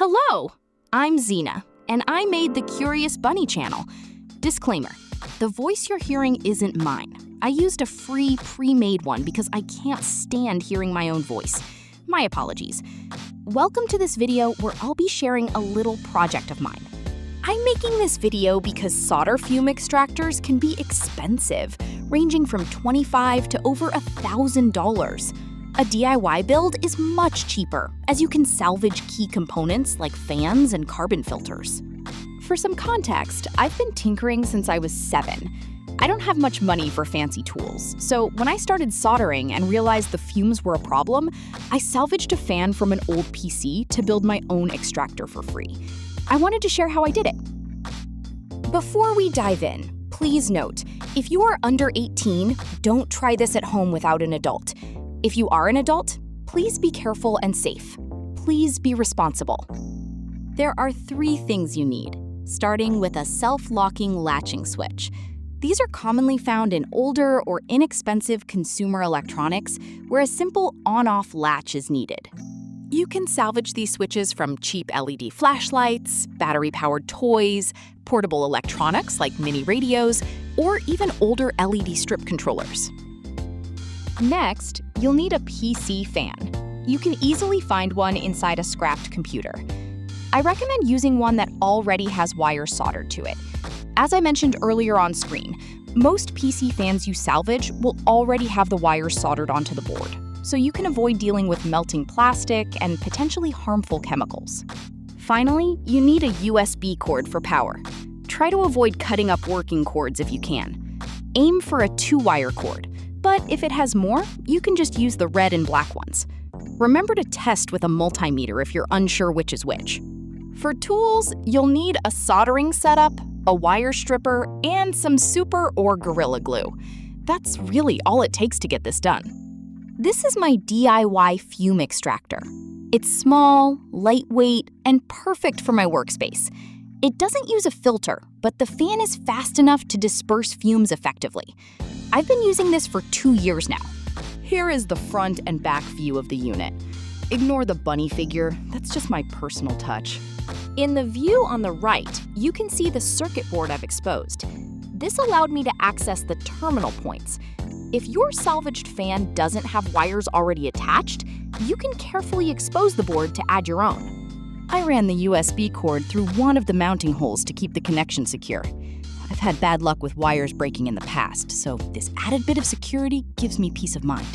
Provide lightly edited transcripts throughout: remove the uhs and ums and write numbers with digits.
Hello, I'm Xena, and I made the Curious Bunny channel. Disclaimer, the voice you're hearing isn't mine. I used a free, pre-made one because I can't stand hearing my own voice. My apologies. Welcome to this video where I'll be sharing a little project of mine. I'm making this video because solder fume extractors can be expensive, ranging from $25 to over $1,000. A DIY build is much cheaper, as you can salvage key components like fans and carbon filters. For some context, I've been tinkering since I was 7. I don't have much money for fancy tools, so when I started soldering and realized the fumes were a problem, I salvaged a fan from an old PC to build my own extractor for free. I wanted to share how I did it. Before we dive in, please note, if you are under 18, don't try this at home without an adult. If you are an adult, please be careful and safe. Please be responsible. There are 3 things you need, starting with a self-locking latching switch. These are commonly found in older or inexpensive consumer electronics where a simple on-off latch is needed. You can salvage these switches from cheap LED flashlights, battery-powered toys, portable electronics like mini radios, or even older LED strip controllers. Next, you'll need a PC fan. You can easily find one inside a scrapped computer. I recommend using one that already has wires soldered to it. As I mentioned earlier on screen, most PC fans you salvage will already have the wires soldered onto the board, so you can avoid dealing with melting plastic and potentially harmful chemicals. Finally, you need a USB cord for power. Try to avoid cutting up working cords if you can. Aim for a 2-wire cord, but if it has more, you can just use the red and black ones. Remember to test with a multimeter if you're unsure which is which. For tools, you'll need a soldering setup, a wire stripper, and some super or Gorilla Glue. That's really all it takes to get this done. This is my DIY fume extractor. It's small, lightweight, and perfect for my workspace. It doesn't use a filter, but the fan is fast enough to disperse fumes effectively. I've been using this for 2 years now. Here is the front and back view of the unit. Ignore the bunny figure, that's just my personal touch. In the view on the right, you can see the circuit board I've exposed. This allowed me to access the terminal points. If your salvaged fan doesn't have wires already attached, you can carefully expose the board to add your own. I ran the USB cord through one of the mounting holes to keep the connection secure. I've had bad luck with wires breaking in the past, so this added bit of security gives me peace of mind.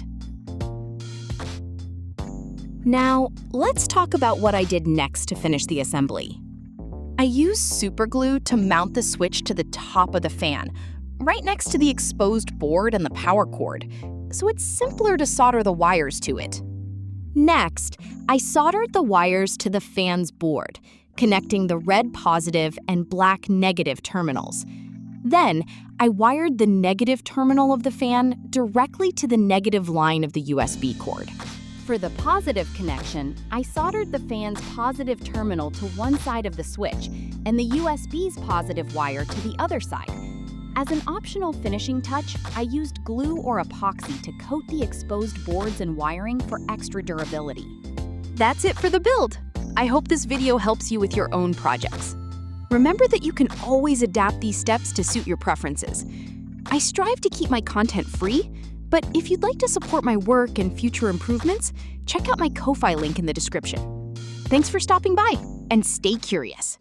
Now, let's talk about what I did next to finish the assembly. I used super glue to mount the switch to the top of the fan, right next to the exposed board and the power cord, so it's simpler to solder the wires to it. Next, I soldered the wires to the fan's board, connecting the red positive and black negative terminals. Then, I wired the negative terminal of the fan directly to the negative line of the USB cord. For the positive connection, I soldered the fan's positive terminal to one side of the switch and the USB's positive wire to the other side. As an optional finishing touch, I used glue or epoxy to coat the exposed boards and wiring for extra durability. That's it for the build. I hope this video helps you with your own projects. Remember that you can always adapt these steps to suit your preferences. I strive to keep my content free, but if you'd like to support my work and future improvements, check out my Ko-Fi link in the description. Thanks for stopping by, and stay curious.